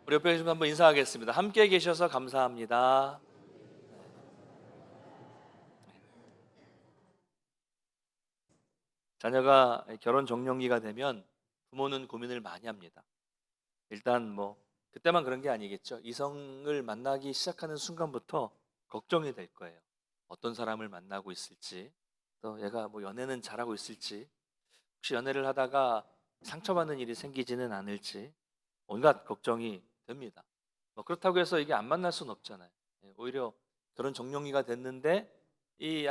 우리 옆에 계신 분 한번 인사하겠습니다. 함께 계셔서 감사합니다. 자녀가 결혼 적령기가 되면 부모는 고민을 많이 합니다. 일단 그때만 그런 게 아니겠죠. 이성을 만나기 시작하는 순간부터 걱정이 될 거예요. 어떤 사람을 만나고 있을지, 또 얘가 연애는 잘하고 있을지, 혹시 연애를 하다가 상처받는 일이 생기지는 않을지 온갖 걱정이 됩니다. 그렇다고 해서 이게 안 만날 수는 없잖아요. 예, 오히려 결혼 적령기가 됐는데 이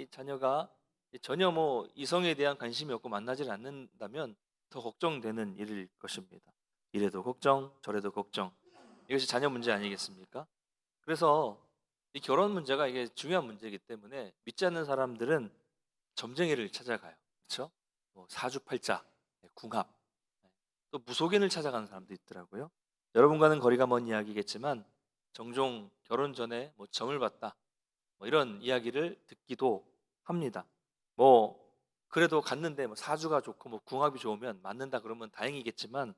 자녀가 전혀 이성에 대한 관심이 없고 만나질 않는다면 더 걱정되는 일일 것입니다. 이래도 걱정, 저래도 걱정. 이것이 자녀 문제 아니겠습니까? 그래서 이 결혼 문제가 이게 중요한 문제이기 때문에 믿지 않는 사람들은 점쟁이를 찾아가요. 그렇죠? 사주팔자, 궁합, 또 무속인을 찾아가는 사람도 있더라고요. 여러분과는 거리가 먼 이야기겠지만 종종 결혼 전에 점을 봤다 이런 이야기를 듣기도 합니다. 뭐 그래도 갔는데 사주가 좋고 궁합이 좋으면 맞는다 그러면 다행이겠지만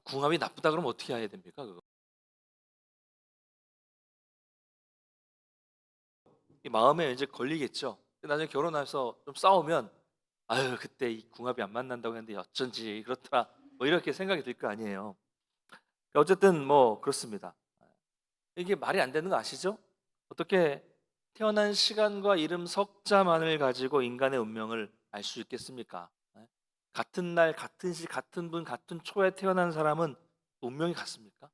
궁합이 나쁘다 그러면 어떻게 해야 됩니까? 그거 이 마음에 이제 걸리겠죠. 나중에 결혼해서 좀 싸우면 아유 그때 이 궁합이 안 만난다고 했는데 어쩐지 그렇더라 이렇게 생각이 들 거 아니에요. 어쨌든 그렇습니다. 이게 말이 안 되는 거 아시죠? 어떻게 태어난 시간과 이름 석자만을 가지고 인간의 운명을 알 수 있겠습니까? 예? 같은 날, 같은 시, 같은 분, 같은 초에 태어난 사람은 운명이 같습니까?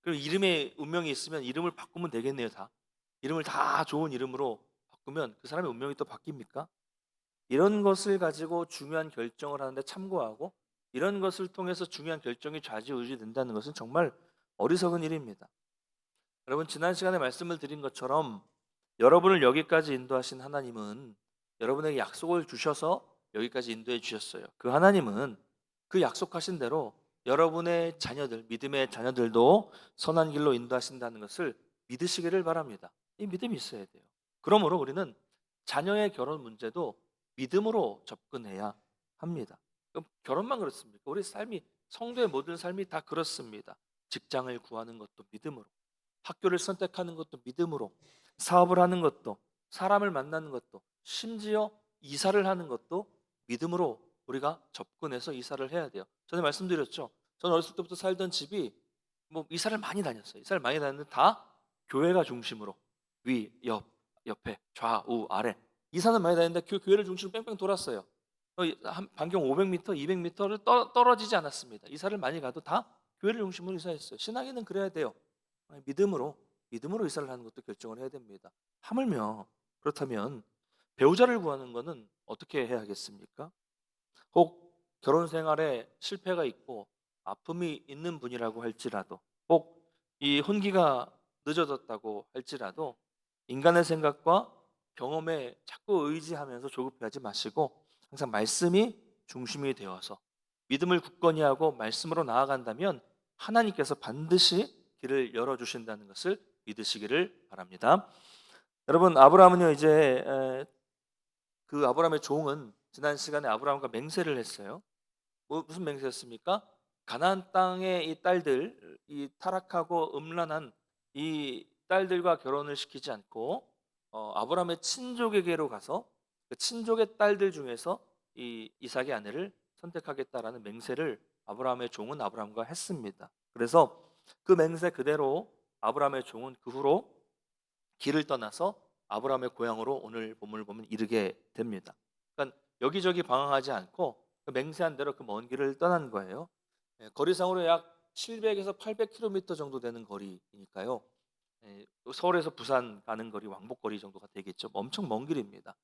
그리고 이름에 운명이 있으면 이름을 바꾸면 되겠네요, 다. 이름을 다 좋은 이름으로 바꾸면 그 사람의 운명이 또 바뀝니까? 이런 것을 가지고 중요한 결정을 하는데 참고하고 이런 것을 통해서 중요한 결정이 좌지우지 된다는 것은 정말 어리석은 일입니다. 여러분 지난 시간에 말씀을 드린 것처럼 여러분을 여기까지 인도하신 하나님은 여러분에게 약속을 주셔서 여기까지 인도해 주셨어요. 그 하나님은 그 약속하신 대로 여러분의 자녀들, 믿음의 자녀들도 선한 길로 인도하신다는 것을 믿으시기를 바랍니다. 이 믿음이 있어야 돼요. 그러므로 우리는 자녀의 결혼 문제도 믿음으로 접근해야 합니다. 그럼 결혼만 그렇습니까? 우리 삶이 성도의 모든 삶이 다 그렇습니다. 직장을 구하는 것도 믿음으로, 학교를 선택하는 것도 믿음으로, 사업을 하는 것도, 사람을 만나는 것도, 심지어 이사를 하는 것도 믿음으로 우리가 접근해서 이사를 해야 돼요. 전에 말씀드렸죠. 저는 어렸을 때부터 살던 집이 이사를 많이 다녔어요. 이사를 많이 다녔는데 다 교회가 중심으로 위, 옆에, 좌우, 아래 이사는 많이 다녔는데 교회를 중심으로 뺑뺑 돌았어요. 한 반경 500m, 200m를 떨어지지 않았습니다. 이사를 많이 가도 다 교회를 중심으로 이사했어요. 신앙인은 그래야 돼요. 믿음으로 이사를 하는 것도 결정을 해야 됩니다. 하물며 그렇다면 배우자를 구하는 것은 어떻게 해야겠습니까? 혹 결혼 생활에 실패가 있고 아픔이 있는 분이라고 할지라도, 혹 이 혼기가 늦어졌다고 할지라도 인간의 생각과 경험에 자꾸 의지하면서 조급해하지 마시고 항상 말씀이 중심이 되어서 믿음을 굳건히 하고 말씀으로 나아간다면 하나님께서 반드시 길을 열어주신다는 것을 믿으시기를 바랍니다. 여러분 아브라함은요 이제 그 아브라함의 종은 지난 시간에 아브라함과 맹세를 했어요. 무슨 맹세였습니까? 가나안 땅의 이 딸들, 이 타락하고 음란한 이 딸들과 결혼을 시키지 않고 아브라함의 친족에게로 가서 그 친족의 딸들 중에서 이 이삭의 아내를 선택하겠다라는 맹세를 아브라함의 종은 아브라함과 했습니다. 그래서 그 맹세 그대로 아브라함의 종은 그 후로 길을 떠나서 아브라함의 고향으로 오늘 본문을 보면 이르게 됩니다. 그러니까 여기저기 방황하지 않고 그 맹세한 대로 그 먼 길을 떠난 거예요. 거리상으로 약 700에서 800km 정도 되는 거리니까요. 서울에서 부산 가는 거리, 왕복거리 정도가 되겠죠. 엄청 먼 길입니다.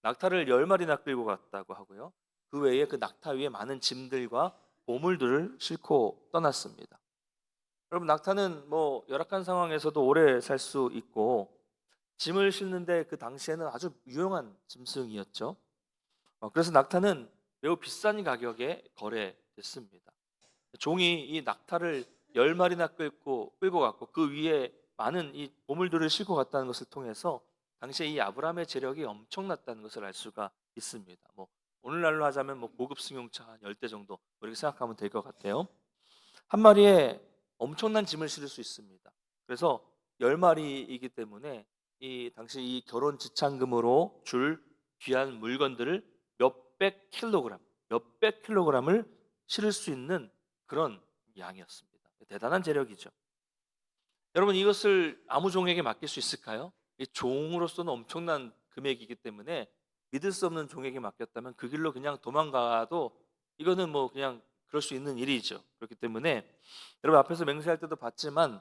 낙타를 10마리나 끌고 갔다고 하고요. 그 외에 그 낙타 위에 많은 짐들과 보물들을 싣고 떠났습니다. 여러분 낙타는 열악한 상황에서도 오래 살 수 있고 짐을 싣는데 그 당시에는 아주 유용한 짐승이었죠. 그래서 낙타는 매우 비싼 가격에 거래됐습니다. 종이 이 낙타를 10마리나 끌고 갔고 그 위에 많은 이 보물들을 싣고 갔다는 것을 통해서 당시에 이 아브라함의 재력이 엄청났다는 것을 알 수가 있습니다. 오늘날로 하자면 고급 승용차 한 10대 정도 이렇게 생각하면 될 것 같아요. 한 마리에 엄청난 짐을 실을 수 있습니다. 그래서 10마리이기 때문에 이 당시 이 결혼 지참금으로 줄 귀한 물건들을 몇백 킬로그램을 실을 수 있는 그런 양이었습니다. 대단한 재력이죠. 여러분, 이것을 아무 종에게 맡길 수 있을까요? 이 종으로서는 엄청난 금액이기 때문에 믿을 수 없는 종에게 맡겼다면 그 길로 그냥 도망가도 이거는 뭐 그냥 그럴 수 있는 일이죠. 그렇기 때문에 여러분, 앞에서 맹세할 때도 봤지만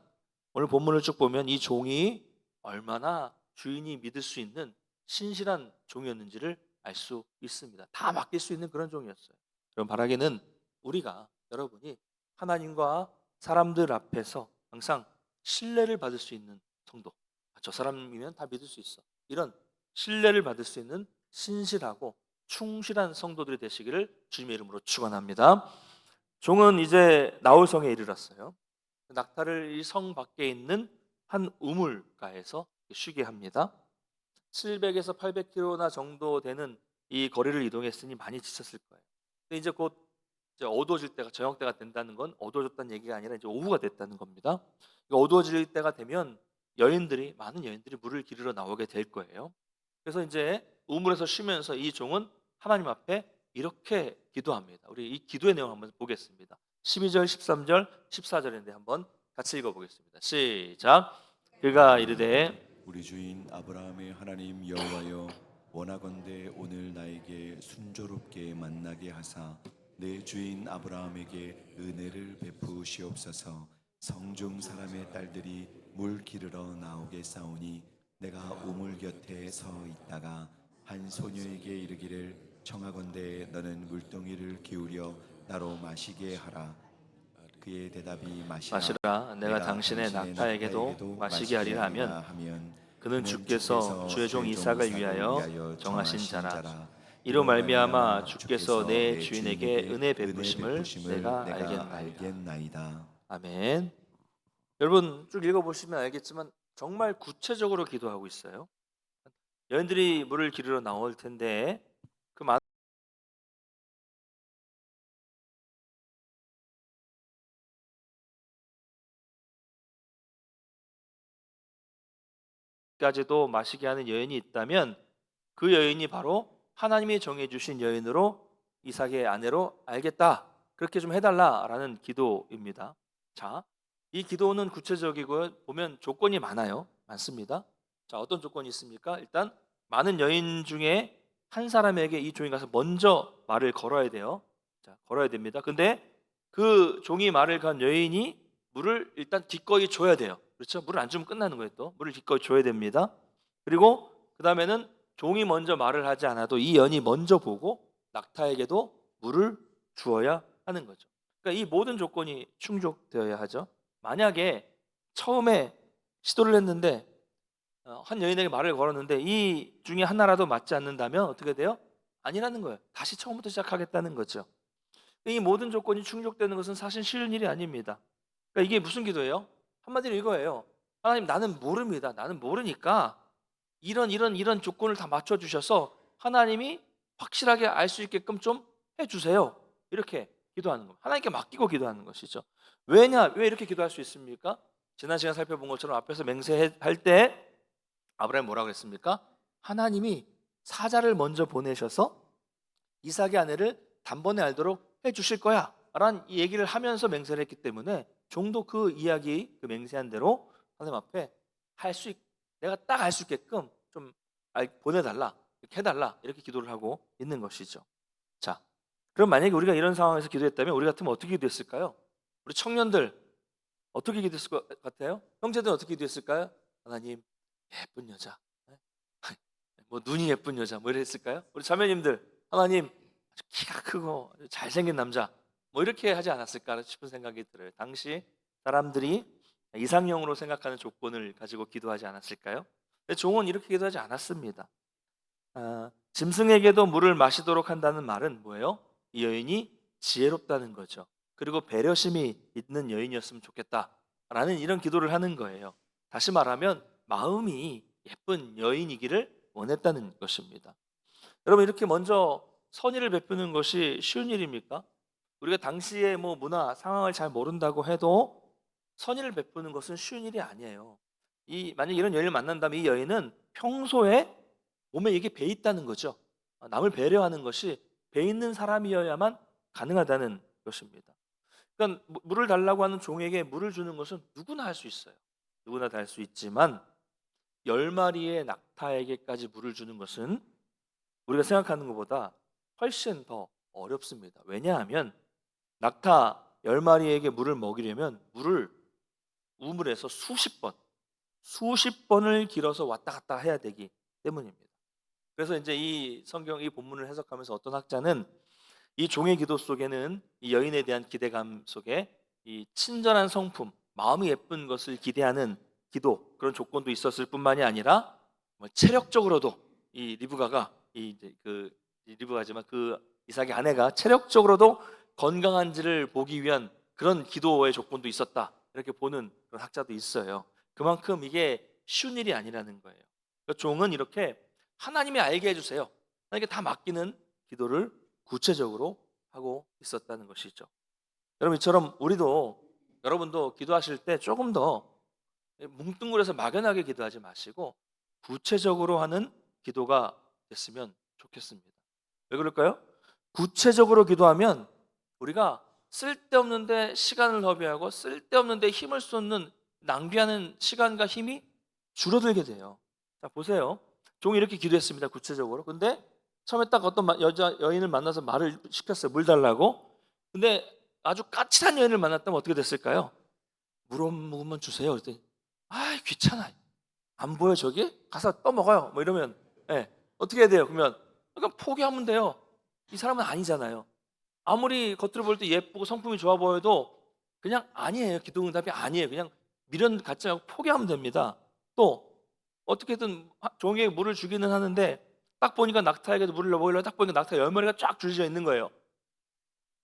오늘 본문을 쭉 보면 이 종이 얼마나 주인이 믿을 수 있는 신실한 종이었는지를 알 수 있습니다. 다 맡길 수 있는 그런 종이었어요. 여러분, 바라기는 우리가, 여러분이 하나님과 사람들 앞에서 항상 신뢰를 받을 수 있는 성도. 저 사람이면 다 믿을 수 있어. 이런 신뢰를 받을 수 있는 신실하고 충실한 성도들이 되시기를 주님의 이름으로 축원합니다. 종은 이제 나홀성에 이르렀어요. 낙타를 이 성 밖에 있는 한 우물가에서 쉬게 합니다. 700에서 800km나 정도 되는 이 거리를 이동했으니 많이 지쳤을 거예요. 근데 이제 곧 이제 어두워질 때가, 저녁 때가 된다는 건 어두워졌다는 얘기가 아니라 이제 오후가 됐다는 겁니다. 어두워질 때가 되면 많은 여인들이 물을 기르러 나오게 될 거예요. 그래서 이제 우물에서 쉬면서 이 종은 하나님 앞에 이렇게 기도합니다. 우리 이 기도의 내용 한번 보겠습니다. 12절, 13절, 14절인데 한번 같이 읽어보겠습니다. 시작. 그가 이르되 우리 주인 아브라함의 하나님 여호와여, 원하건대 오늘 나에게 순조롭게 만나게 하사 내 주인 아브라함에게 은혜를 베푸시옵소서. 성중 사람의 딸들이 물 기르러 나오게 싸우니 내가 우물 곁에 서 있다가 한 소녀에게 이르기를, 청하건대 너는 물동이를 기울여 나로 마시게 하라. 그의 대답이 마시라. 내가 당신의 낙타에게도 마시게 하리라 하면 그는 주께서 주의 종 이삭을 위하여 정하신 자라. 이로 말미암아 주께서 내 주인에게 은혜 베푸심을 내가 알겠나이다. 아멘. 여러분, 쭉 읽어보시면 알겠지만 정말 구체적으로 기도하고 있어요. 여인들이 물을 기르러 나올 텐데 그 까지도 마시게 하는 여인이 있다면 그 여인이 바로 하나님이 정해주신 여인으로 이삭의 아내로 알겠다. 그렇게 좀 해달라라는 기도입니다. 자, 이 기도는 구체적이고요. 보면 조건이 많습니다. 자, 어떤 조건이 있습니까? 일단 많은 여인 중에 한 사람에게 이 종이 가서 먼저 말을 걸어야 돼요. 자, 걸어야 됩니다. 근데 그 종이 말을 건 여인이 물을 일단 기꺼이 줘야 돼요. 그렇죠? 물을 안 주면 끝나는 거예요. 또 물을 기꺼이 줘야 됩니다. 그리고 그 다음에는 종이 먼저 말을 하지 않아도 이 연이 먼저 보고 낙타에게도 물을 주어야 하는 거죠. 그러니까 이 모든 조건이 충족되어야 하죠. 만약에 처음에 시도를 했는데 한 여인에게 말을 걸었는데 이 중에 하나라도 맞지 않는다면 어떻게 돼요? 아니라는 거예요. 다시 처음부터 시작하겠다는 거죠. 이 모든 조건이 충족되는 것은 사실 쉬운 일이 아닙니다. 그러니까 이게 무슨 기도예요? 한마디로 이거예요. 하나님, 나는 모릅니다. 나는 모르니까 이런 조건을 다 맞춰 주셔서 하나님이 확실하게 알 수 있게끔 좀 해주세요. 이렇게 기도하는 겁니다. 하나님께 맡기고 기도하는 것이죠. 왜 이렇게 기도할 수 있습니까? 지난 시간 살펴본 것처럼 앞에서 맹세할 때 아브라함이 뭐라고 했습니까? 하나님이 사자를 먼저 보내셔서 이삭의 아내를 단번에 알도록 해주실 거야 라는 이 얘기를 하면서 맹세를 했기 때문에 종도 그 이야기, 그 맹세한 대로 하나님 앞에 내가 딱 알 수 있게끔 좀 보내달라, 이렇게 해달라, 이렇게 기도를 하고 있는 것이죠. 자, 그럼 만약에 우리가 이런 상황에서 기도했다면 우리 같으면 어떻게 기도했을까요? 우리 청년들 어떻게 기도했을 것 같아요? 형제들 어떻게 기도했을까요? 하나님, 예쁜 여자, 뭐 눈이 예쁜 여자, 뭐 이랬을까요? 우리 자매님들, 하나님, 아주 키가 크고 아주 잘생긴 남자, 뭐 이렇게 하지 않았을까 싶은 생각이 들어요. 당시 사람들이 이상형으로 생각하는 조건을 가지고 기도하지 않았을까요? 근데 종은 이렇게 기도하지 않았습니다. 짐승에게도 물을 마시도록 한다는 말은 뭐예요? 이 여인이 지혜롭다는 거죠. 그리고 배려심이 있는 여인이었으면 좋겠다라는 이런 기도를 하는 거예요. 다시 말하면 마음이 예쁜 여인이기를 원했다는 것입니다. 여러분, 이렇게 먼저 선의를 베푸는 것이 쉬운 일입니까? 우리가 당시의 뭐 문화 상황을 잘 모른다고 해도 선의를 베푸는 것은 쉬운 일이 아니에요. 만약 이런 여인을 만난다면 이 여인은 평소에 몸에 이게 배 있다는 거죠. 남을 배려하는 것이 배 있는 사람이어야만 가능하다는 것입니다. 그러니까 물을 달라고 하는 종에게 물을 주는 것은 누구나 할 수 있어요. 누구나 다 할 수 있지만 10마리의 낙타에게까지 물을 주는 것은 우리가 생각하는 것보다 훨씬 더 어렵습니다. 왜냐하면 낙타 10마리에게 물을 먹이려면 물을 우물에서 수십 번을 길어서 왔다 갔다 해야 되기 때문입니다. 그래서 이제 이 성경 이 본문을 해석하면서 어떤 학자는 이 종의 기도 속에는 이 여인에 대한 기대감 속에 이 친절한 성품, 마음이 예쁜 것을 기대하는 기도 그런 조건도 있었을 뿐만이 아니라 뭐 체력적으로도 이 리브가가 이 리브가지만 그 이삭의 아내가 체력적으로도 건강한지를 보기 위한 그런 기도의 조건도 있었다 이렇게 보는 그런 학자도 있어요. 그만큼 이게 쉬운 일이 아니라는 거예요. 그러니까 종은 이렇게 하나님이 알게 해주세요. 하나님께 다 맡기는 기도를 구체적으로 하고 있었다는 것이죠. 여러분 이처럼 여러분도 기도하실 때 조금 더 뭉뚱그려서 막연하게 기도하지 마시고 구체적으로 하는 기도가 됐으면 좋겠습니다. 왜 그럴까요? 구체적으로 기도하면 우리가 쓸데없는데 시간을 허비하고 쓸데없는데 힘을 쏟는 낭비하는 시간과 힘이 줄어들게 돼요. 자, 보세요. 종이 이렇게 기도했습니다. 구체적으로. 근데 처음에 딱 어떤 여인을 만나서 말을 시켰어요. 물 달라고. 근데 아주 까칠한 여인을 만났다면 어떻게 됐을까요? 물 한 모금만 주세요. 그랬더니 귀찮아. 안 보여 저기? 가서 떠먹어요. 뭐 이러면 어떻게 해야 돼요? 그러면 포기하면 돼요. 이 사람은 아니잖아요. 아무리 겉으로 볼 때 예쁘고 성품이 좋아 보여도 그냥 아니에요. 기도응답이 아니에요. 그냥 미련 갖지 말고 포기하면 됩니다. 또 어떻게든 종에게 물을 주기는 하는데 딱 보니까 낙타에게도 물을 먹이려고 딱 보니까 낙타 10마리가 쫙 줄져 있는 거예요.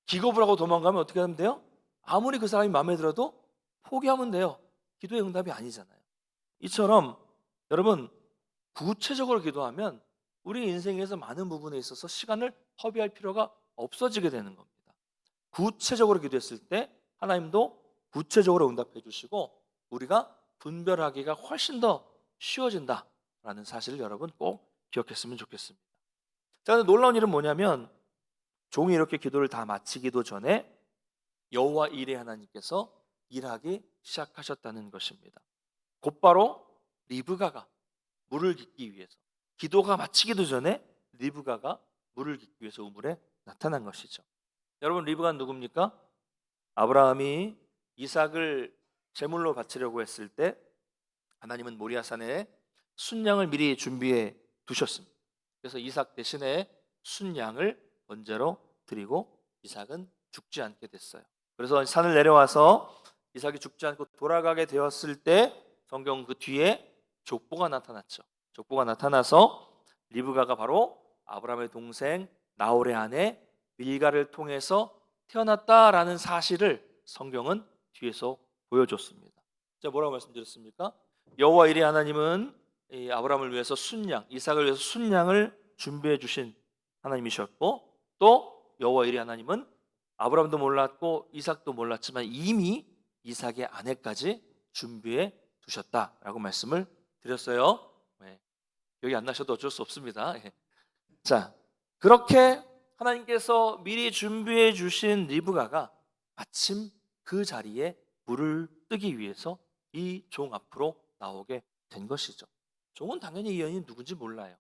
기겁을 하고 도망가면 어떻게 하면 돼요? 아무리 그 사람이 마음에 들어도 포기하면 돼요. 기도의 응답이 아니잖아요. 이처럼 여러분 구체적으로 기도하면 우리 인생에서 많은 부분에 있어서 시간을 허비할 필요가 없어지게 되는 겁니다. 구체적으로 기도했을 때 하나님도 구체적으로 응답해 주시고 우리가 분별하기가 훨씬 더 쉬워진다라는 사실을 여러분 꼭 기억했으면 좋겠습니다. 자, 근데 놀라운 일은 뭐냐면 종이 이렇게 기도를 다 마치기도 전에 여호와 일의 하나님께서 일하기 시작하셨다는 것입니다. 곧바로 리브가가 물을 깃기 위해서 기도가 마치기도 전에 리브가가 물을 깃기 위해서 우물에 나타난 것이죠. 여러분 리브가는 누굽니까? 아브라함이 이삭을 제물로 바치려고 했을 때 하나님은 모리아산에 순양을 미리 준비해 두셨습니다. 그래서 이삭 대신에 순양을 번제로 드리고 이삭은 죽지 않게 됐어요. 그래서 산을 내려와서 이삭이 죽지 않고 돌아가게 되었을 때 성경 그 뒤에 족보가 나타났죠. 족보가 나타나서 리브가가 바로 아브라함의 동생 나홀의 아내 밀가를 통해서 태어났다라는 사실을 성경은 뒤에서 보여줬습니다. 자, 뭐라고 말씀드렸습니까? 여호와 일의 하나님은 이 아브라함을 위해서 이삭을 위해서 순양을 준비해 주신 하나님이셨고 또 여호와 일의 하나님은 아브라함도 몰랐고 이삭도 몰랐지만 이미 이삭의 아내까지 준비해 두셨다라고 말씀을 드렸어요. 여기 안 나셔도 어쩔 수 없습니다. 자, 그렇게 하나님께서 미리 준비해 주신 리브가가 마침 그 자리에 물을 뜨기 위해서 이 종 앞으로 나오게 된 것이죠. 종은 당연히 이 여인이 누군지 몰라요.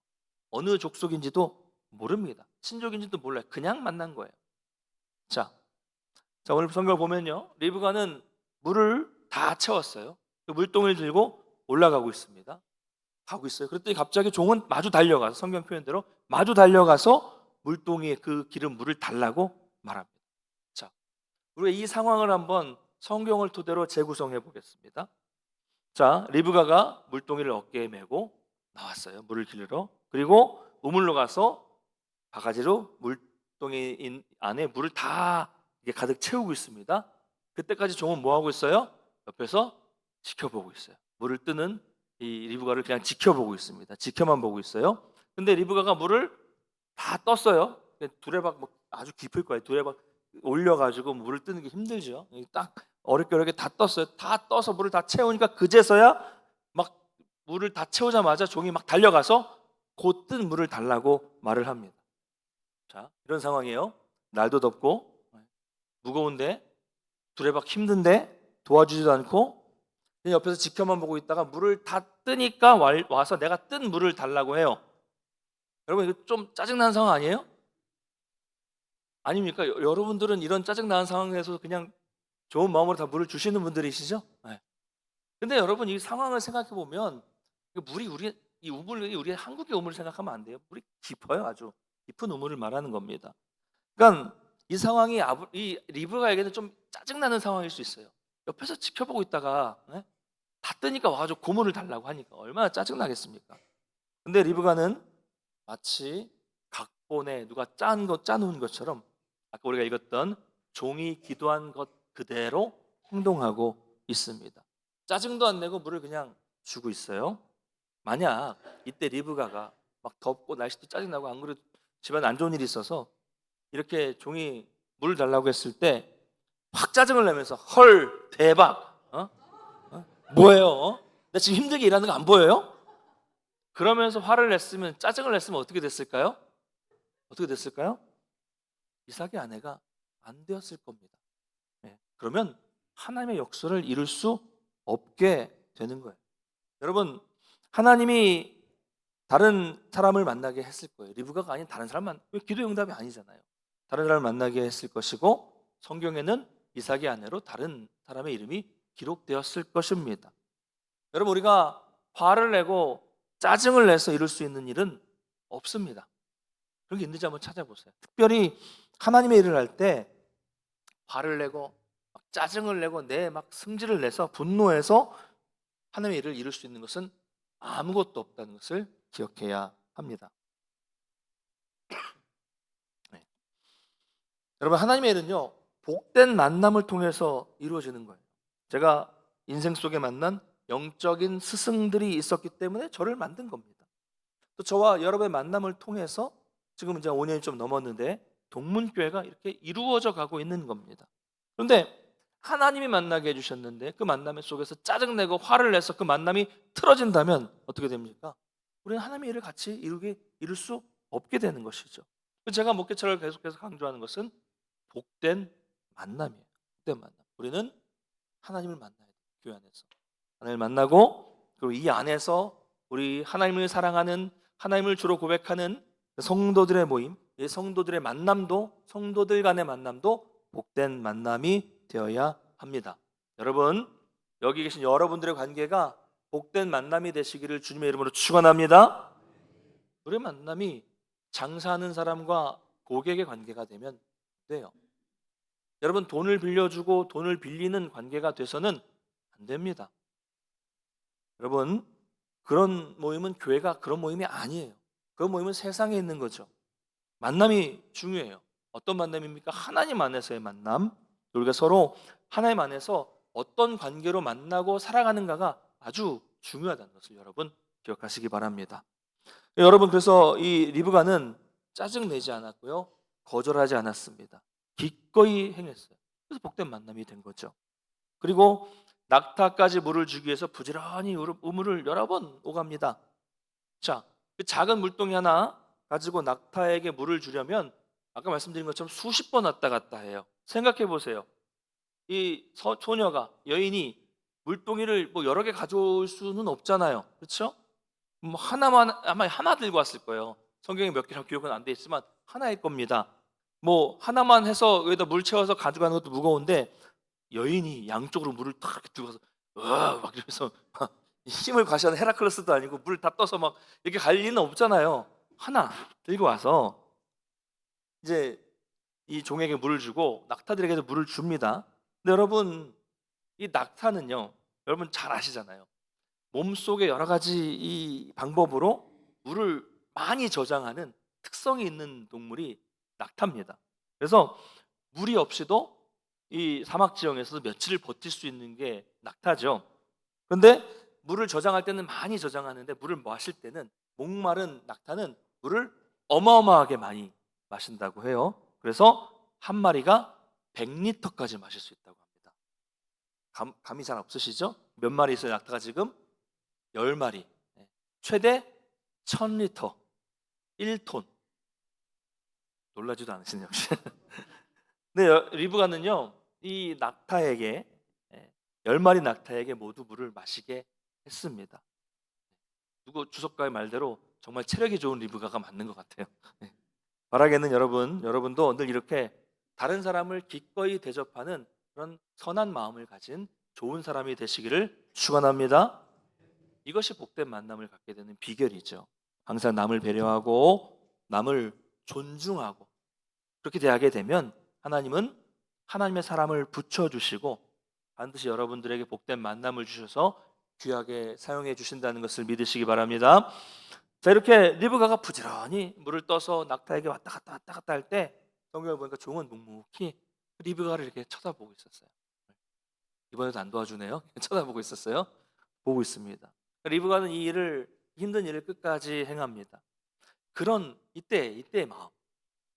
어느 족속인지도 모릅니다. 친족인지도 몰라요. 그냥 만난 거예요. 자, 오늘 성경을 보면요. 리브가는 물을 다 채웠어요. 그 물동을 들고 올라가고 있습니다. 가고 있어요. 그랬더니 갑자기 종은 마주 달려가서 성경 표현대로 마주 달려가서 물동이에 그 기름 물을 달라고 말합니다. 자, 우리가 이 상황을 한번 성경을 토대로 재구성해 보겠습니다. 자, 리브가가 물동이를 어깨에 메고 나왔어요. 물을 길러. 그리고 우물로 가서 바가지로 물동이 안에 물을 다 이게 가득 채우고 있습니다. 그때까지 종은 뭐 하고 있어요? 옆에서 지켜보고 있어요. 물을 뜨는 이 리브가를 그냥 지켜보고 있습니다. 지켜만 보고 있어요. 근데 리브가가 물을 다 떴어요. 두레박 아주 깊을 거예요. 두레박 올려가지고 물을 뜨는 게 힘들죠. 딱 어렵게 다 떴어요. 다 떠서 물을 다 채우니까 그제서야 막 물을 다 채우자마자 종이 막 달려가서 곧 뜬 물을 달라고 말을 합니다. 자, 이런 상황이에요. 날도 덥고 무거운데 두레박 힘든데 도와주지도 않고 그냥 옆에서 지켜만 보고 있다가 물을 다 뜨니까 와서 내가 뜬 물을 달라고 해요. 여러분 이거 좀 짜증나는 상황 아니에요? 아닙니까? 여러분들은 이런 짜증나는 상황에서 그냥 좋은 마음으로 다 물을 주시는 분들이시죠? 네. 근데 여러분 이 상황을 생각해 보면 이 우물이 우리 한국의 우물을 생각하면 안 돼요. 물이 깊어요, 아주 깊은 우물을 말하는 겁니다. 그러니까 이 상황이 이 리브가에게는 좀 짜증나는 상황일 수 있어요. 옆에서 지켜보고 있다가 다 뜨니까 와가지고 고물을 달라고 하니까 얼마나 짜증나겠습니까? 근데 리브가는 마치 각본에 누가 짜놓은 것처럼 아까 우리가 읽었던 종이 기도한 것 그대로 행동하고 있습니다. 짜증도 안 내고 물을 그냥 주고 있어요. 만약 이때 리브가가 막 덥고 날씨도 짜증나고 안 그래도 집안에 안 좋은 일이 있어서 이렇게 종이 물을 달라고 했을 때 확 짜증을 내면서 헐 대박 뭐예요? 나 지금 힘들게 일하는 거 안 보여요? 그러면서 짜증을 냈으면 어떻게 됐을까요? 어떻게 됐을까요? 이삭의 아내가 안 되었을 겁니다. 네. 그러면 하나님의 역사를 이룰 수 없게 되는 거예요. 여러분 하나님이 다른 사람을 만나게 했을 거예요. 리브가가 아닌 다른 사람 기도 응답이 아니잖아요. 다른 사람을 만나게 했을 것이고 성경에는 이삭의 아내로 다른 사람의 이름이 기록되었을 것입니다. 여러분 우리가 화를 내고 짜증을 내서 이룰 수 있는 일은 없습니다. 그런 게 있는지 한번 찾아보세요. 특별히 하나님의 일을 할 때 화를 내고 막 짜증을 내고 내 막 승질을 내서 분노해서 하나님의 일을 이룰 수 있는 것은 아무것도 없다는 것을 기억해야 합니다. 네. 여러분 하나님의 일은요 복된 만남을 통해서 이루어지는 거예요. 제가 인생 속에 만난 영적인 스승들이 있었기 때문에 저를 만든 겁니다. 또 저와 여러분의 만남을 통해서 지금 이제 5년이 좀 넘었는데 동문교회가 이렇게 이루어져 가고 있는 겁니다. 그런데 하나님이 만나게 해주셨는데 그 만남 속에서 짜증내고 화를 내서 그 만남이 틀어진다면 어떻게 됩니까? 우리는 하나님의 일을 같이 이룰 수 없게 되는 것이죠. 제가 목회처를 계속해서 강조하는 것은 복된 만남이에요. 복된 만남. 우리는 하나님을 만나야 돼요. 교회 안에서 하나님을 만나고 그리고 이 안에서 우리 하나님을 사랑하는 하나님을 주로 고백하는 성도들의 모임, 이 성도들의 만남도 성도들 간의 만남도 복된 만남이 되어야 합니다. 여러분 여기 계신 여러분들의 관계가 복된 만남이 되시기를 주님의 이름으로 축원합니다. 우리 만남이 장사하는 사람과 고객의 관계가 되면 돼요. 여러분 돈을 빌려주고 돈을 빌리는 관계가 돼서는 안 됩니다. 여러분 그런 모임은 교회가 그런 모임이 아니에요. 그런 모임은 세상에 있는 거죠. 만남이 중요해요. 어떤 만남입니까? 하나님 안에서의 만남. 우리가 서로 하나님 안에서 어떤 관계로 만나고 살아가는가가 아주 중요하다는 것을 여러분 기억하시기 바랍니다. 여러분 그래서 이 리브가는 짜증내지 않았고요. 거절하지 않았습니다. 기꺼이 행했어요. 그래서 복된 만남이 된 거죠. 그리고 낙타까지 물을 주기 위해서 부지런히 우물을 여러 번 오갑니다. 자, 그 작은 물동이 하나 가지고 낙타에게 물을 주려면 아까 말씀드린 것처럼 수십 번 왔다 갔다 해요. 생각해 보세요. 이 소녀가 여인이 물동이를 뭐 여러 개 가져올 수는 없잖아요. 그렇죠? 뭐 하나만 아마 하나 들고 왔을 거예요. 성경에 몇 개랑 기록은 안 돼 있지만 하나일 겁니다. 뭐 하나만 해서 여기다 물 채워서 가져가는 것도 무거운데 여인이 양쪽으로 물을 탁 이렇게 들고 가서 막 이러면서 힘을 과시하는 헤라클레스도 아니고 물 다 떠서 막 이렇게 갈 리는 없잖아요. 하나 들고 와서 이제 이 종에게 물을 주고 낙타들에게도 물을 줍니다. 근데 여러분 이 낙타는요, 여러분 잘 아시잖아요. 몸속에 여러 가지 이 방법으로 물을 많이 저장하는 특성이 있는 동물이 낙타입니다. 그래서 물이 없이도 이 사막 지형에서 며칠을 버틸 수 있는 게 낙타죠. 그런데 물을 저장할 때는 많이 저장하는데 물을 마실 때는 목마른 낙타는 물을 어마어마하게 많이 마신다고 해요. 그래서 한 마리가 100리터까지 마실 수 있다고 합니다. 감이 잘 없으시죠? 몇 마리 있어요, 낙타가 지금? 10마리. 최대 1000리터, 1톤. 놀라지도 않으시네요, 역시. 근데 리브가는요, 이 낙타에게 10마리 낙타에게 모두 물을 마시게 했습니다. 누구 주석가의 말대로 정말 체력이 좋은 리브가가 맞는 것 같아요. 바라게는 여러분도 늘 이렇게 다른 사람을 기꺼이 대접하는 그런 선한 마음을 가진 좋은 사람이 되시기를 축원합니다. 이것이 복된 만남을 갖게 되는 비결이죠. 항상 남을 배려하고 남을 존중하고 그렇게 대하게 되면 하나님은 하나님의 사람을 붙여주시고 반드시 여러분들에게 복된 만남을 주셔서 귀하게 사용해 주신다는 것을 믿으시기 바랍니다. 자, 이렇게 리브가가 부지런히 물을 떠서 낙타에게 왔다 갔다 할 때 성경을 보니까 종은 묵묵히 리브가를 이렇게 쳐다보고 있었어요. 이번에도 안 도와주네요. 쳐다보고 있었어요. 보고 있습니다. 리브가는 이 일을 힘든 일을 끝까지 행합니다. 그런 이때의 마음,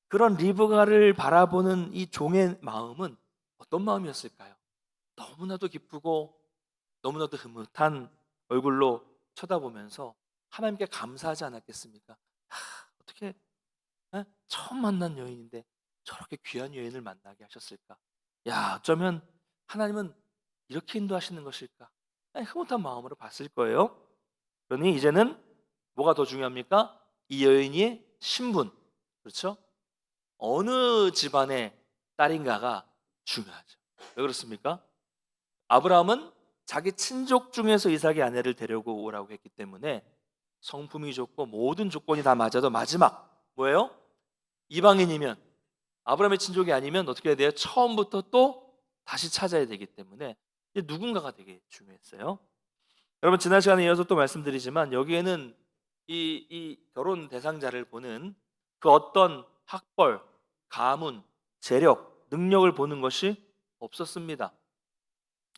그런 리브가를 바라보는 이 종의 마음은 어떤 마음이었을까요? 너무나도 기쁘고 너무나도 흐뭇한 얼굴로 쳐다보면서 하나님께 감사하지 않았겠습니까? 어떻게 처음 만난 여인인데 저렇게 귀한 여인을 만나게 하셨을까? 야, 어쩌면 하나님은 이렇게 인도하시는 것일까? 흐뭇한 마음으로 봤을 거예요. 그러니 이제는 뭐가 더 중요합니까? 이 여인의 신분, 그렇죠? 어느 집안의 딸인가가 중요하죠. 왜 그렇습니까? 아브라함은 자기 친족 중에서 이삭의 아내를 데려고 오라고 했기 때문에 성품이 좋고 모든 조건이 다 맞아도 마지막 뭐예요? 이방인이면 아브라함의 친족이 아니면 어떻게 해야 돼요? 처음부터 또 다시 찾아야 되기 때문에 이제 누군가가 되게 중요했어요. 여러분 지난 시간에 이어서 또 말씀드리지만 여기에는 이 결혼 대상자를 보는 그 어떤 학벌, 가문, 재력, 능력을 보는 것이 없었습니다.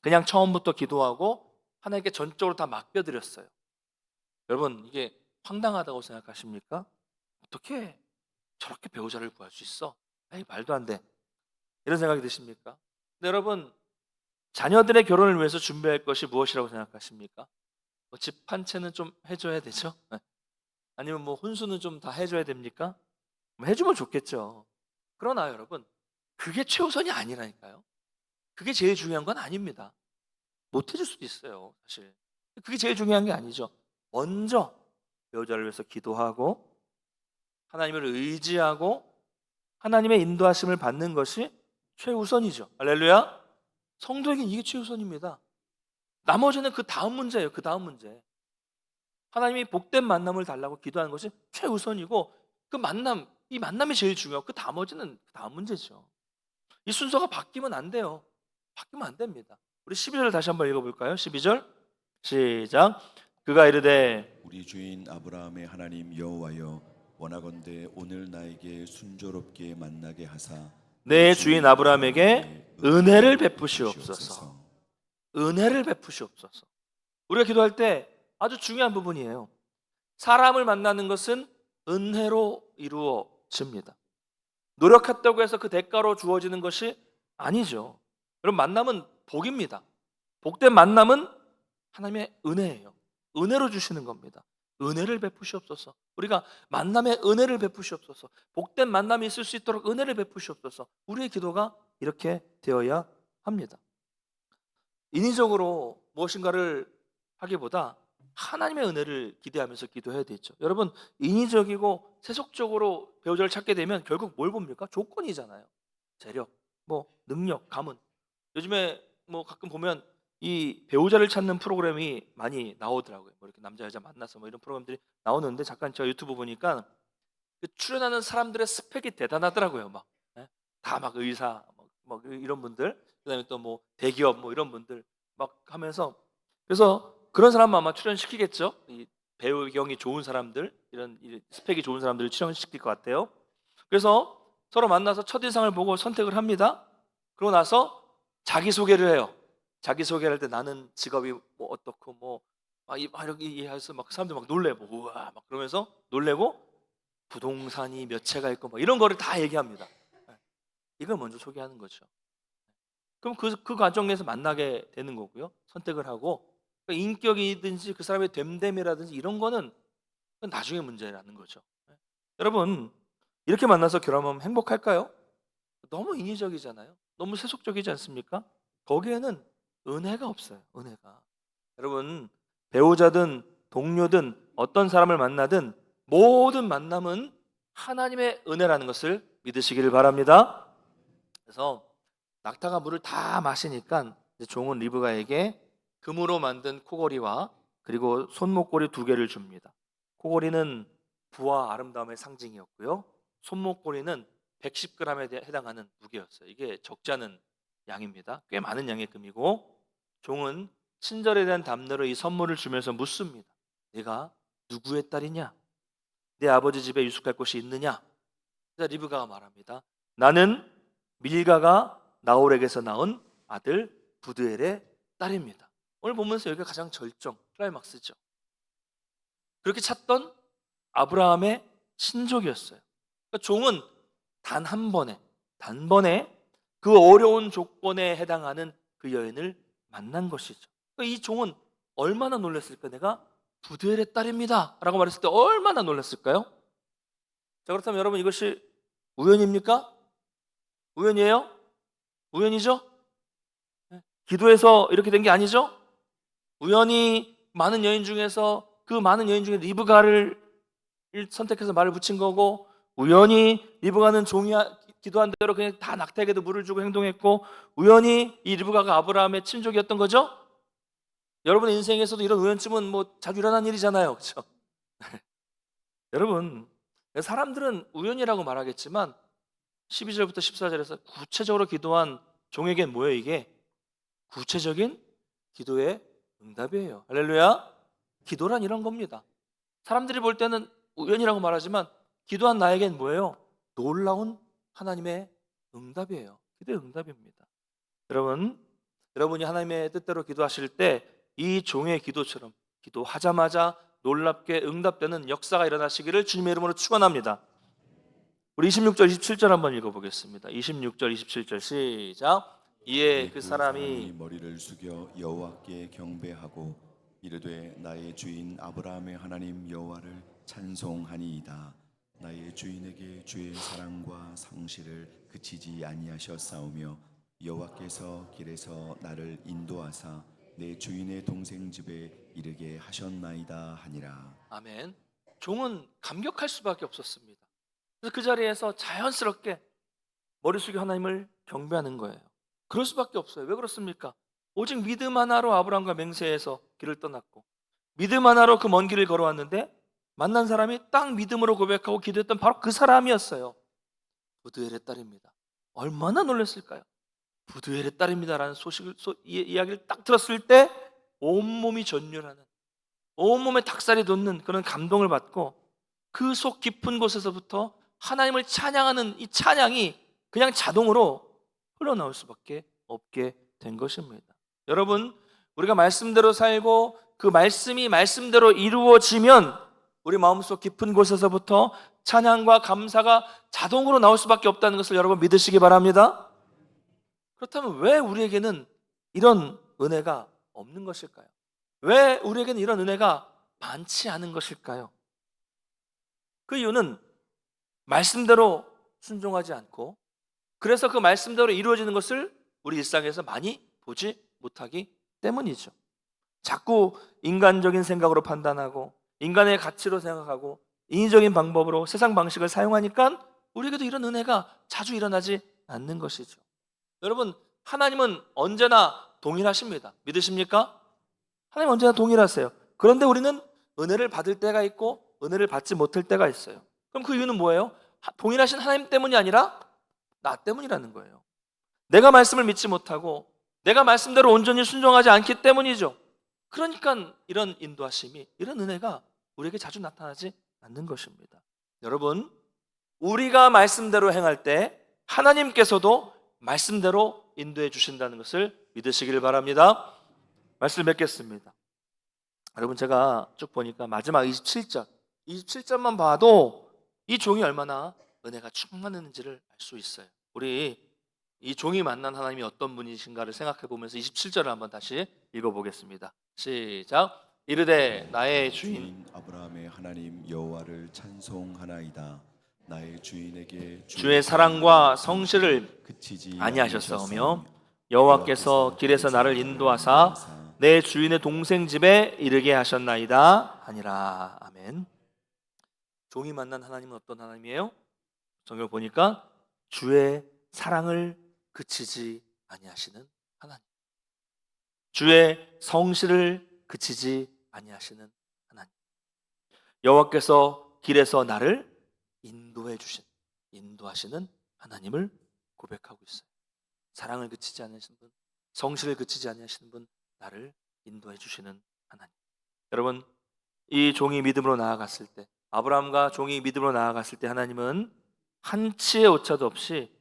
그냥 처음부터 기도하고 하나님께 전적으로 다 맡겨드렸어요. 여러분 이게 황당하다고 생각하십니까? 어떻게 저렇게 배우자를 구할 수 있어? 에이, 말도 안 돼. 이런 생각이 드십니까? 근데 여러분 자녀들의 결혼을 위해서 준비할 것이 무엇이라고 생각하십니까? 집 한 채는 좀 해줘야 되죠? 아니면 뭐 혼수는 좀 다 해줘야 됩니까? 뭐 해주면 좋겠죠. 그러나 여러분 그게 최우선이 아니라니까요. 그게 제일 중요한 건 아닙니다. 못 해줄 수도 있어요, 사실. 그게 제일 중요한 게 아니죠. 먼저 배우자를 위해서 기도하고 하나님을 의지하고 하나님의 인도하심을 받는 것이 최우선이죠. 할렐루야. 성도에게는 이게 최우선입니다. 나머지는 그 다음 문제예요. 그 다음 문제. 하나님이 복된 만남을 달라고 기도하는 것이 최우선이고 이 만남이 제일 중요하고 그 나머지는 그 다음 문제죠. 이 순서가 바뀌면 안 돼요. 바뀌면 안 됩니다. 우리 12절 다시 한번 읽어볼까요? 12절 시작. 그가 이르되 우리 주인 아브라함의 하나님 여호와여 원하건대 오늘 나에게 순조롭게 만나게 하사 내 주인 아브라함에게 은혜를 베푸시옵소서. 은혜를 베푸시옵소서. 우리가 기도할 때 아주 중요한 부분이에요. 사람을 만나는 것은 은혜로 이루어집니다. 노력했다고 해서 그 대가로 주어지는 것이 아니죠. 여러분 만남은 복입니다. 복된 만남은 하나님의 은혜예요. 은혜로 주시는 겁니다. 은혜를 베푸시옵소서. 우리가 만남에 은혜를 베푸시옵소서. 복된 만남이 있을 수 있도록 은혜를 베푸시옵소서. 우리의 기도가 이렇게 되어야 합니다. 인위적으로 무엇인가를 하기보다 하나님의 은혜를 기대하면서 기도해야 되죠. 여러분 인위적이고 세속적으로 배우자를 찾게 되면 결국 뭘 봅니까? 조건이잖아요. 재력, 뭐 능력, 가문. 요즘에 뭐 가끔 보면 이 배우자를 찾는 프로그램이 많이 나오더라고요. 뭐 이렇게 남자 여자 만나서 뭐 이런 프로그램들이 나오는데 잠깐 제가 유튜브 보니까 그 출연하는 사람들의 스펙이 대단하더라고요. 막 다 막 의사, 뭐 이런 분들, 그다음에 또 뭐 대기업 뭐 이런 분들 막 하면서 그래서 그런 사람만 아마 출연시키겠죠. 이 배우경이 좋은 사람들, 이런 스펙이 좋은 사람들을 출연시킬 것 같아요. 그래서 서로 만나서 첫인상을 보고 선택을 합니다. 그러고 나서 자기소개를 해요. 자기소개를 할 때 나는 직업이 뭐 어떻고 막 이렇게 해서 막 사람들 막 놀래고 우와 막 그러면서 놀래고 부동산이 몇 채가 있고 막 이런 거를 다 얘기합니다. 이걸 먼저 소개하는 거죠. 그럼 그 과정 내에서 만나게 되는 거고요. 선택을 하고 그러니까 인격이든지 그 사람의 됨됨이라든지 이런 거는 그건 나중에 문제라는 거죠. 여러분 이렇게 만나서 결혼하면 행복할까요? 너무 인위적이잖아요. 너무 세속적이지 않습니까? 거기에는 은혜가 없어요. 은혜가. 여러분 배우자든 동료든 어떤 사람을 만나든 모든 만남은 하나님의 은혜라는 것을 믿으시기를 바랍니다. 그래서 낙타가 물을 다 마시니까 이제 종은 리브가에게 금으로 만든 코걸이와 그리고 손목걸이 2개를 줍니다. 코걸이는 부와 아름다움의 상징이었고요. 손목걸이는 110g에 해당하는 무게였어요. 이게 적지 않은 양입니다. 꽤 많은 양의 금이고 종은 친절에 대한 담내로 이 선물을 주면서 묻습니다. 내가 누구의 딸이냐? 내 아버지 집에 유숙할 곳이 있느냐? 그래서 리브가가 말합니다. 나는 밀가가 나홀에게서 낳은 아들 부드엘의 딸입니다. 오늘 보면서 여기가 가장 절정, 클라이막스죠. 그렇게 찾던 아브라함의 친족이었어요. 그러니까 종은 단번에 그 어려운 조건에 해당하는 그 여인을 만난 것이죠. 그러니까 이 종은 얼마나 놀랐을까? 내가 부드엘의 딸입니다 라고 말했을 때 얼마나 놀랐을까요? 자, 그렇다면 여러분 이것이 우연입니까? 우연이에요? 우연이죠? 기도해서 이렇게 된 게 아니죠? 우연히 많은 여인 중에서 그 많은 여인 중에 리브가를 선택해서 말을 붙인 거고 우연히 리브가는 기도한 대로 그냥 다 낙타에게도 물을 주고 행동했고 우연히 이 리브가가 아브라함의 친족이었던 거죠? 여러분의 인생에서도 이런 우연쯤은 뭐 자주 일어난 일이잖아요. 그렇죠? 여러분 사람들은 우연이라고 말하겠지만 12절부터 14절에서 구체적으로 기도한 종에겐 뭐예요 이게? 구체적인 기도의 응답이에요. 할렐루야. 기도란 이런 겁니다. 사람들이 볼 때는 우연이라고 말하지만 기도한 나에겐 뭐예요? 놀라운 하나님의 응답이에요. 기도의 응답입니다. 여러분이 하나님의 뜻대로 기도하실 때 이 종의 기도처럼 기도하자마자 놀랍게 응답되는 역사가 일어나시기를 주님의 이름으로 축원합니다. 우리 26절 27절 한번 읽어보겠습니다. 26절 27절 시작. 이에 그 사람이 머리를 숙여 여호와께 경배하고 이르되 나의 주인 아브라함의 하나님 여호와를 찬송하니이다. 나의 주인에게 주의 사랑과 상실을 그치지 아니하셨사오며 여호와께서 길에서 나를 인도하사 내 주인의 동생 집에 이르게 하셨나이다 하니라. 아멘. 종은 감격할 수밖에 없었습니다. 그래서 그 자리에서 자연스럽게 머리 숙여 하나님을 경배하는 거예요. 그럴 수밖에 없어요. 왜 그렇습니까? 오직 믿음 하나로 아브라함과 맹세해서 길을 떠났고 믿음 하나로 그 먼 길을 걸어왔는데 만난 사람이 딱 믿음으로 고백하고 기도했던 바로 그 사람이었어요. 부드엘의 딸입니다. 얼마나 놀랐을까요? 부드엘의 딸입니다라는 이야기를 딱 들었을 때 온몸이 전율하는 온몸에 닭살이 돋는 그런 감동을 받고 그 속 깊은 곳에서부터 하나님을 찬양하는 이 찬양이 그냥 자동으로 흘러나올 수밖에 없게 된 것입니다. 여러분 우리가 말씀대로 살고 그 말씀이 말씀대로 이루어지면 우리 마음속 깊은 곳에서부터 찬양과 감사가 자동으로 나올 수밖에 없다는 것을 여러분 믿으시기 바랍니다. 그렇다면 왜 우리에게는 이런 은혜가 없는 것일까요? 왜 우리에게는 이런 은혜가 많지 않은 것일까요? 그 이유는 말씀대로 순종하지 않고 그래서 그 말씀대로 이루어지는 것을 우리 일상에서 많이 보지 못하기 때문이죠. 자꾸 인간적인 생각으로 판단하고 인간의 가치로 생각하고 인위적인 방법으로 세상 방식을 사용하니까 우리에게도 이런 은혜가 자주 일어나지 않는 것이죠. 여러분 하나님은 언제나 동일하십니다. 믿으십니까? 하나님 언제나 동일하세요. 그런데 우리는 은혜를 받을 때가 있고 은혜를 받지 못할 때가 있어요. 그럼 그 이유는 뭐예요? 동일하신 하나님 때문이 아니라 나 때문이라는 거예요. 내가 말씀을 믿지 못하고 내가 말씀대로 온전히 순종하지 않기 때문이죠. 그러니까 이런 인도하심이 이런 은혜가 우리에게 자주 나타나지 않는 것입니다. 여러분 우리가 말씀대로 행할 때 하나님께서도 말씀대로 인도해 주신다는 것을 믿으시길 바랍니다. 말씀 뵙겠습니다. 여러분 제가 쭉 보니까 마지막 27절만 봐도 이 종이 얼마나 은혜가 충만했는지를 알 수 있어요. 우리 이 종이 만난 하나님이 어떤 분이신가를 생각해 보면서 27절을 한번 다시 읽어보겠습니다. 시작. 이르되 나의 주인 아브라함의 하나님 여호와를 찬송하나이다. 나의 주인에게 주의 사랑과 성실을 그치지 아니하셨사오며 여호와께서 길에서 나를 인도하사 내 주인의 동생 집에 이르게 하셨나이다 하니라. 아멘. 종이 만난 하나님은 어떤 하나님이에요? 성경 보니까 주의 사랑을 그치지 아니하시는 하나님, 주의 성실을 그치지 아니하시는 하나님, 여호와께서 길에서 나를 인도하시는 하나님을 고백하고 있어요. 사랑을 그치지 않으시는 분, 성실을 그치지 아니하시는 분, 나를 인도해 주시는 하나님. 여러분, 이 종이 믿음으로 나아갔을 때, 아브라함과 종이 믿음으로 나아갔을 때 하나님은 한치의 오차도 없이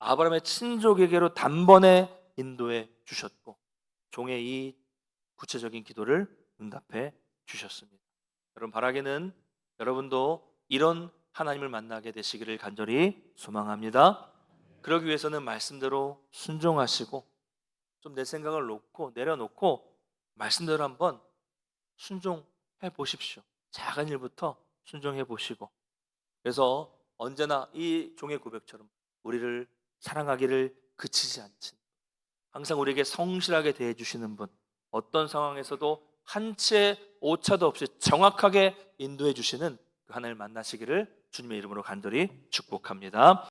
아브라함의 친족에게로 단번에 인도해 주셨고 종의 이 구체적인 기도를 응답해 주셨습니다. 여러분, 바라기는 여러분도 이런 하나님을 만나게 되시기를 간절히 소망합니다. 그러기 위해서는 말씀대로 순종하시고 좀 내 생각을 내려놓고 말씀대로 한번 순종해 보십시오. 작은 일부터 순종해 보시고, 그래서 언제나 이 종의 고백처럼 우리를 사랑하기를 그치지 않는, 항상 우리에게 성실하게 대해 주시는 분, 어떤 상황에서도 한치의 오차도 없이 정확하게 인도해 주시는 그 하나님을 만나시기를 주님의 이름으로 간절히 축복합니다.